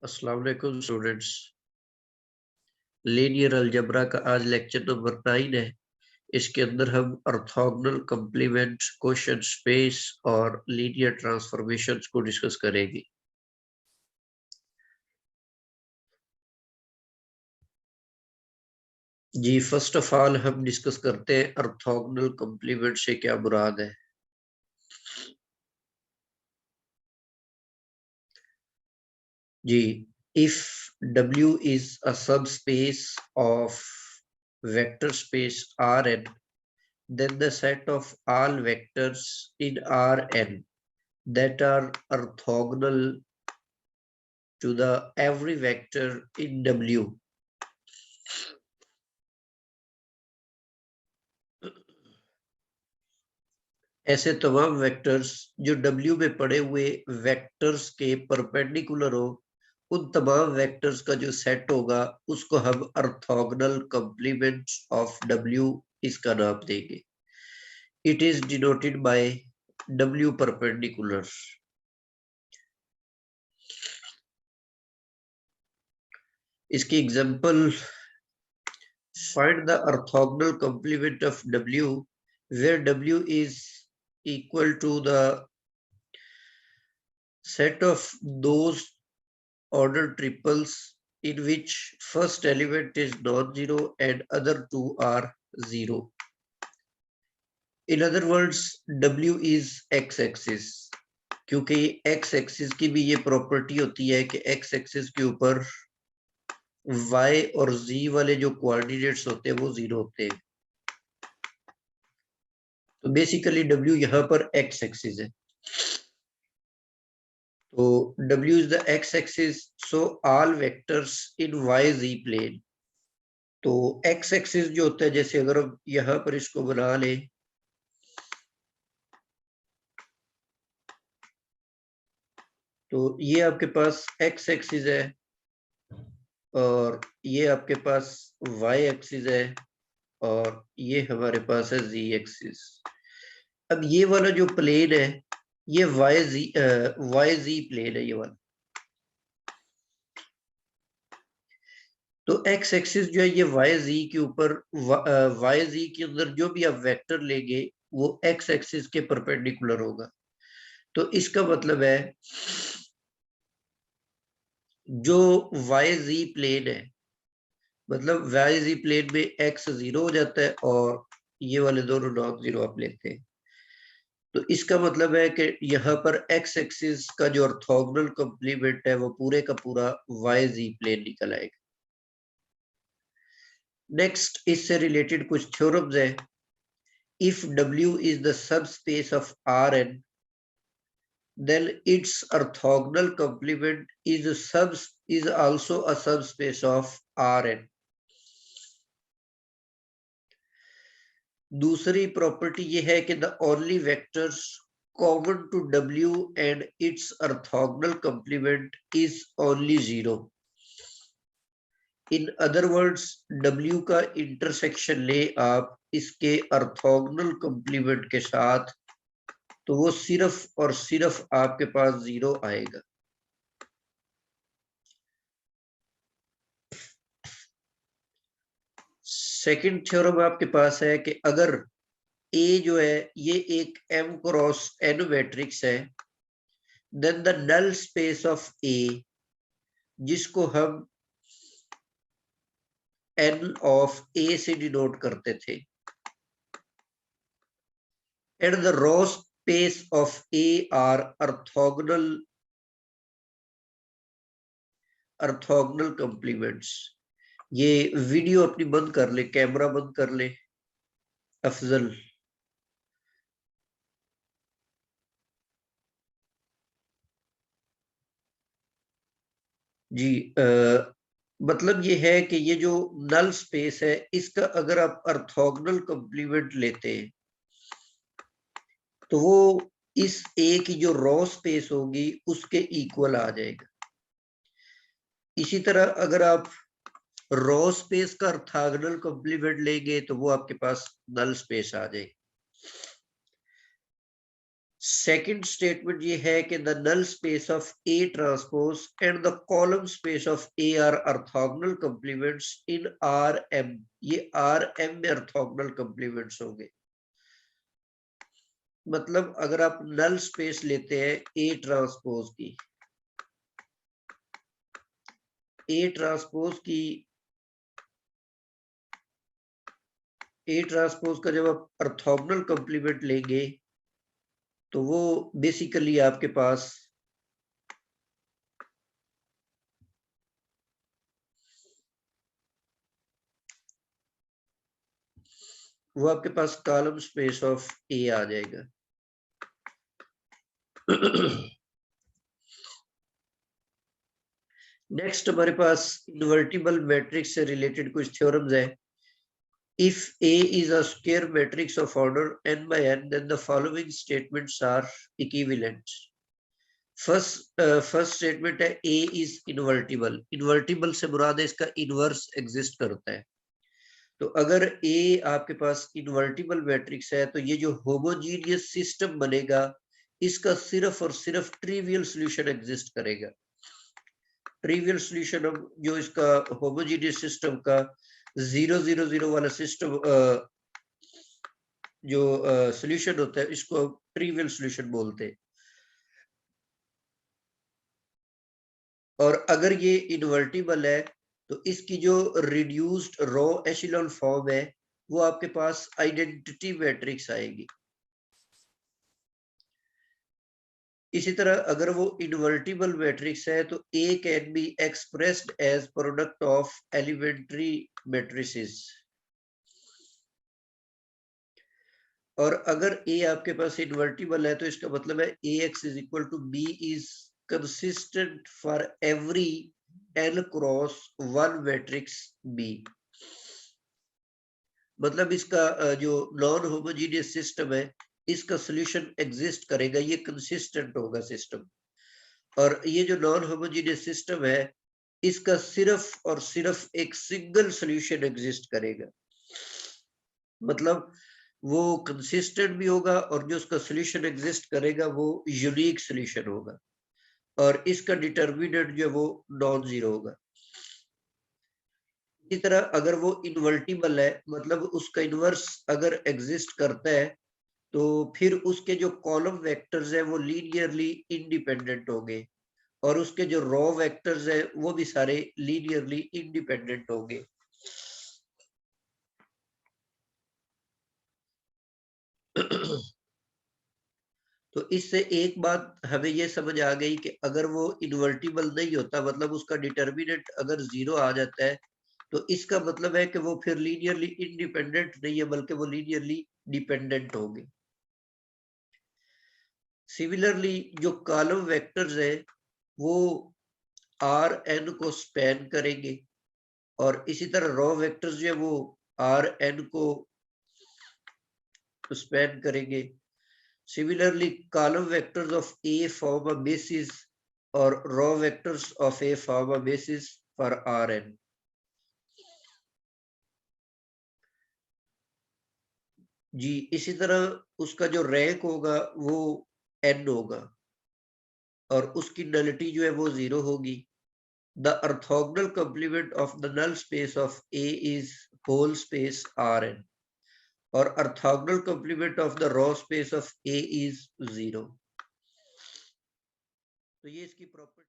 अस्सलाम वालेकुम students. Linear algebra का आज लेक्चर नंबर 9 है। इसके अंदर हम ऑर्थोगोनल कॉम्प्लीमेंट, क्वोशिएंट स्पेस और लीनियर ट्रांसफॉर्मेशंस को डिस्कस करेंगे। जी, फर्स्ट ऑफ ऑल हम डिस्कस करते हैं ऑर्थोगोनल कॉम्प्लीमेंट से क्या मुराद है। जी, if W is a subspace of vector space Rn, then the set of all vectors in Rn that are orthogonal to the every vector in W ऐसे तमाम vectors जो W में पड़े हुए वेक्टर्स के परपेंडिकुलर हो, उन तमाम वेक्टर्स का जो सेट होगा उसको हम ऑर्थोगोनल कॉम्प्लीमेंट्स ऑफ W इसका नाम देंगे। It is denoted by W perpendicular. इसकी example, find the orthogonal complement of W where W is equal to the set of those ordered triples in which first element is non-zero and other two are zero. In other words, W is x-axis, क्योंकि x-axis की भी ये property होती है कि x-axis के ऊपर y और z वाले जो कोऑर्डिनेट्स होते हैं वो जीरो होते हैं। तो बेसिकली W यहाँ पर x-axis है। तो W is the x-axis, so all vectors in YZ plane। तो x-axis जो होता है, जैसे अगर हम यहाँ पर इसको बना ले, तो ये आपके पास x-axis है और ये आपके पास y-axis है और ये हमारे पास है z-axis। अब ये वाला जो प्लेन है ये YZ प्लेन है ये वाला। तो x एक्सिस जो है ये YZ के ऊपर, YZ के अंदर जो भी आप वेक्टर लेंगे वो x एक्सिस के परपेंडिकुलर होगा। तो इसका मतलब है जो YZ प्लेन है, मतलब YZ प्लेन में x जीरो हो जाता है और ये वाले दोनों नॉन जीरो आप लेते हैं। तो इसका मतलब है कि यहाँ पर x एक्सिस का जो ऑर्थोगोनल कॉम्प्लीमेंट है वो पूरे का पूरा YZ प्लेन निकल आएगा। नेक्स्ट, इससे रिलेटेड कुछ थ्योरम्स है। If W is the subspace of Rn, then its orthogonal complement is also a subspace of Rn. दूसरी प्रॉपर्टी ये है कि the only vectors common to W and its orthogonal complement is only zero. In other words, W का intersection ले आप इसके orthogonal complement के साथ, तो वो सिर्फ और सिर्फ आपके पास जीरो आएगा। सेकंड थ्योरम आपके पास है कि अगर A जो है ये एक M क्रॉस N मैट्रिक्स है, then the null space of A, जिसको हम N ऑफ A से डिनोट करते थे, and the row space of A are orthogonal complements। ये वीडियो अपनी बंद कर ले, कैमरा बंद कर ले अफजल। जी, मतलब ये है कि ये जो नल स्पेस है इसका अगर आप ऑर्थोगोनल कॉम्प्लीमेंट लेते हैं तो वो इस ए की जो रॉ स्पेस होगी उसके इक्वल आ जाएगा। इसी तरह अगर आप रॉ स्पेस का ऑर्थोगोनल कॉम्प्लीमेंट लेंगे तो वो आपके पास नल स्पेस आ जाएगी। सेकंड स्टेटमेंट ये है कि the null space of A transpose and the column space of A are orthogonal complements in R M. ये आर एम में ऑर्थोगोनल कंप्लीमेंट्स होंगे। मतलब अगर आप नल स्पेस लेते हैं ए ट्रांसपोज की, ए ट्रांसपोज का जब आप ऑर्थोगोनल कंप्लीमेंट लेंगे तो वो बेसिकली आपके पास कॉलम स्पेस ऑफ ए आ जाएगा। नेक्स्ट हमारे पास इन्वर्टिबल मैट्रिक्स से रिलेटेड कुछ थ्योरम्स है। If A is a square matrix of order n by n, then the following statements are equivalent. First statement है A is invertible। इन्वर्टिबल से मुराद है इसका inverse exist करता है। तो अगर A आपके पास इन्वर्टिबल मैट्रिक्स है तो ये जो होमोजीनियस सिस्टम बनेगा इसका सिर्फ और सिर्फ ट्रिवियल सॉल्यूशन एग्जिस्ट करेगा। ट्रिवियल सॉल्यूशन जो इसका होमोजीनियस सिस्टम का 0 0 0 वाला सिस्टम जो सॉल्यूशन होता है इसको ट्रिवियल सॉल्यूशन बोलते हैं। और अगर ये इन्वर्टिबल है तो इसकी जो रिड्यूस्ड रो एशेलॉन फॉर्म है वो आपके पास आइडेंटिटी मैट्रिक्स आएगी। इसी तरह अगर वो इन्वर्टिबल मैट्रिक्स है तो A can be expressed as product of elementary matrices. और अगर A आपके पास इन्वर्टिबल है तो इसका मतलब है AX is equal to B is consistent for every N cross 1 matrix B। मतलब इसका जो नॉन होमोजीनियस सिस्टम है इसका सॉल्यूशन एग्जिस्ट करेगा, ये कंसिस्टेंट होगा सिस्टम। और ये जो नॉन होमोजीनियस सिस्टम है इसका सिर्फ और सिर्फ एक सिंगल सॉल्यूशन एग्जिस्ट करेगा। मतलब वो कंसिस्टेंट भी होगा और जो उसका सॉल्यूशन एग्जिस्ट करेगा वो यूनिक सॉल्यूशन होगा और इसका डिटर्मिनेंट जो है वो नॉन जीरो होगा। इसी तरह अगर वो इन्वर्टिबल है मतलब उसका इनवर्स अगर एग्जिस्ट करता है तो फिर उसके जो कॉलम वेक्टर्स है वो लीनियरली इंडिपेंडेंट होंगे और उसके जो रो वेक्टर्स है वो भी सारे लीनियरली इंडिपेंडेंट होंगे। तो इससे एक बात हमें ये समझ आ गई कि अगर वो इन्वर्टिबल नहीं होता मतलब उसका डिटर्मिनेंट अगर 0 आ जाता है तो इसका मतलब है कि वो फिर लीनियरली इंडिपेंडेंट नहीं है बल्कि वो लीनियरली डिपेंडेंट होंगे। सिमिलरली जो कॉलम वेक्टर्स है वो आर एन को स्पैन करेंगे और इसी तरह रो वेक्टर्स जो है वो आर एन को स्पैन करेंगे। Similarly column vectors of A form a basis और row vectors of A form a basis for R N. जी इसी तरह उसका जो रैंक होगा वो एन होगा और उसकी नलिटी जो है वो 0 होगी। The orthogonal complement of the null space of A is whole space Rn और orthogonal complement of the row space of A is 0। तो ये इसकी प्रॉपर्टी